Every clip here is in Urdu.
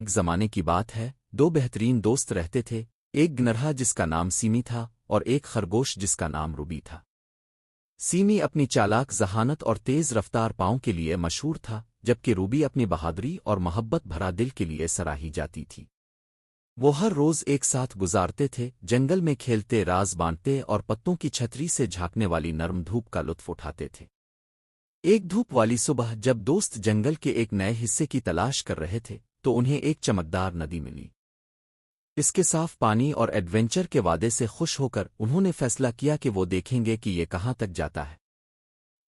ایک زمانے کی بات ہے، دو بہترین دوست رہتے تھے، ایک گنرہا جس کا نام سیمی تھا اور ایک خرگوش جس کا نام روبی تھا۔ سیمی اپنی چالاک ذہانت اور تیز رفتار پاؤں کے لیے مشہور تھا، جبکہ روبی اپنی بہادری اور محبت بھرا دل کے لیے سراہی جاتی تھی۔ وہ ہر روز ایک ساتھ گزارتے تھے، جنگل میں کھیلتے، راز بانٹتے اور پتوں کی چھتری سے جھانکنے والی نرم دھوپ کا لطف اٹھاتے تھے۔ ایک دھوپ والی صبح جب دوست جنگل کے ایک نئے حصے کی تلاش کر رہے تھے تو انہیں ایک چمکدار ندی ملی۔ اس کے صاف پانی اور ایڈونچر کے وعدے سے خوش ہو کر انہوں نے فیصلہ کیا کہ وہ دیکھیں گے کہ یہ کہاں تک جاتا ہے۔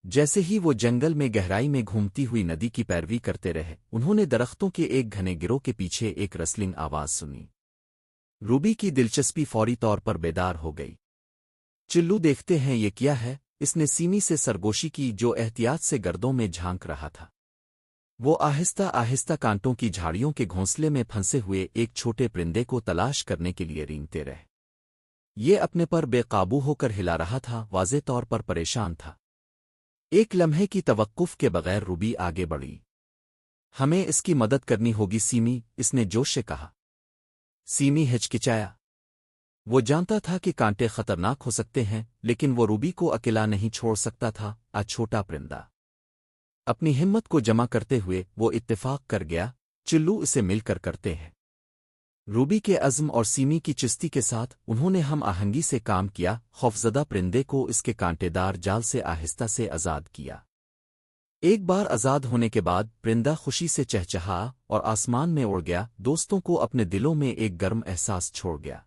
جیسے ہی وہ جنگل میں گہرائی میں گھومتی ہوئی ندی کی پیروی کرتے رہے، انہوں نے درختوں کے ایک گھنے گروہ کے پیچھے ایک رسلنگ آواز سنی۔ روبی کی دلچسپی فوری طور پر بیدار ہو گئی۔ چلو دیکھتے ہیں یہ کیا ہے، اس نے سیمی سے سرگوشی کی جو احتیاط سے گردوں میں جھانک رہا تھا۔ وہ آہستہ آہستہ کانٹوں کی جھاڑیوں کے گھونسلے میں پھنسے ہوئے ایک چھوٹے پرندے کو تلاش کرنے کے لیے رینگتے رہے۔ یہ اپنے پر بے قابو ہو کر ہلا رہا تھا، واضح طور پر پریشان تھا۔ ایک لمحے کی توقف کے بغیر روبی آگے بڑھی۔ ہمیں اس کی مدد کرنی ہوگی سیمی، اس نے جوش سے کہا۔ سیمی ہچکچایا۔ وہ جانتا تھا کہ کانٹے خطرناک ہو سکتے ہیں، لیکن وہ روبی کو اکیلا نہیں چھوڑ سکتا تھا۔ چھوٹا پرندہ اپنی ہمت کو جمع کرتے ہوئے وہ اتفاق کر گیا، چلو اسے مل کر کرتے ہیں۔ روبی کے عزم اور سیمی کی چستی کے ساتھ انہوں نے ہم آہنگی سے کام کیا، خوفزدہ پرندے کو اس کے کانٹے دار جال سے آہستہ سے آزاد کیا۔ ایک بار آزاد ہونے کے بعد پرندہ خوشی سے چہچہا اور آسمان میں اڑ گیا، دوستوں کو اپنے دلوں میں ایک گرم احساس چھوڑ گیا۔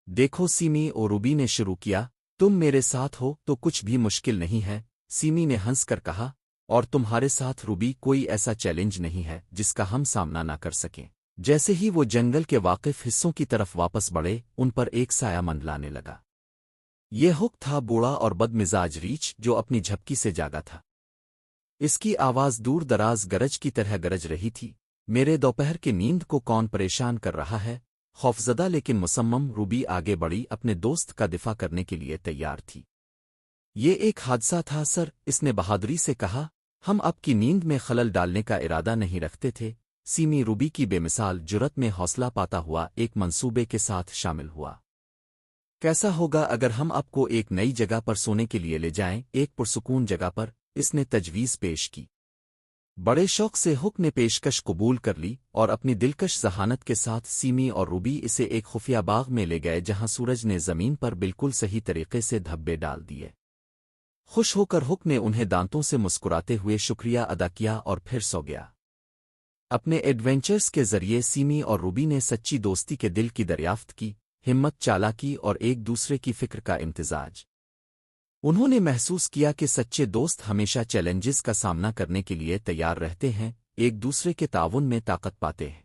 دیکھو سیمی اور روبی نے شروع کیا، تم میرے ساتھ ہو تو کچھ بھی مشکل نہیں ہے، سیمی نے ہنس کر کہا، اور تمہارے ساتھ روبی کوئی ایسا چیلنج نہیں ہے جس کا ہم سامنا نہ کر سکیں۔ جیسے ہی وہ جنگل کے واقف حصوں کی طرف واپس بڑھے، ان پر ایک سایہ منڈلانے لگا۔ یہ ہک تھا بوڑھا اور بد مزاج ریچھ جو اپنی جھپکی سے جاگا تھا۔ اس کی آواز دور دراز گرج کی طرح گرج رہی تھی، میرے دوپہر کی نیند کو کون پریشان کر رہا ہے؟ خوفزدہ لیکن مصمم روبی آگے بڑھی، اپنے دوست کا دفاع کرنے کے لیے تیار تھی۔ یہ ایک حادثہ تھا سر، اس نے بہادری سے کہا، ہم آپ کی نیند میں خلل ڈالنے کا ارادہ نہیں رکھتے تھے۔ سیمی روبی کی بے مثال جرت میں حوصلہ پاتا ہوا ایک منصوبے کے ساتھ شامل ہوا۔ کیسا ہوگا اگر ہم آپ کو ایک نئی جگہ پر سونے کے لیے لے جائیں، ایک پرسکون جگہ پر؟ اس نے تجویز پیش کی۔ بڑے شوق سے ہک نے پیشکش قبول کر لی اور اپنی دلکش ذہانت کے ساتھ سیمی اور روبی اسے ایک خفیہ باغ میں لے گئے جہاں سورج نے زمین پر بالکل صحیح طریقے سے دھبے ڈال دیے۔ خوش ہو کر ہک نے انہیں دانتوں سے مسکراتے ہوئے شکریہ ادا کیا اور پھر سو گیا۔ اپنے ایڈونچرز کے ذریعے سیمی اور روبی نے سچی دوستی کے دل کی دریافت کی، ہمت، چالاکی اور ایک دوسرے کی فکر کا امتزاج۔ انہوں نے محسوس کیا کہ سچے دوست ہمیشہ چیلنجز کا سامنا کرنے کے لیے تیار رہتے ہیں، ایک دوسرے کے تعاون میں طاقت پاتے ہیں۔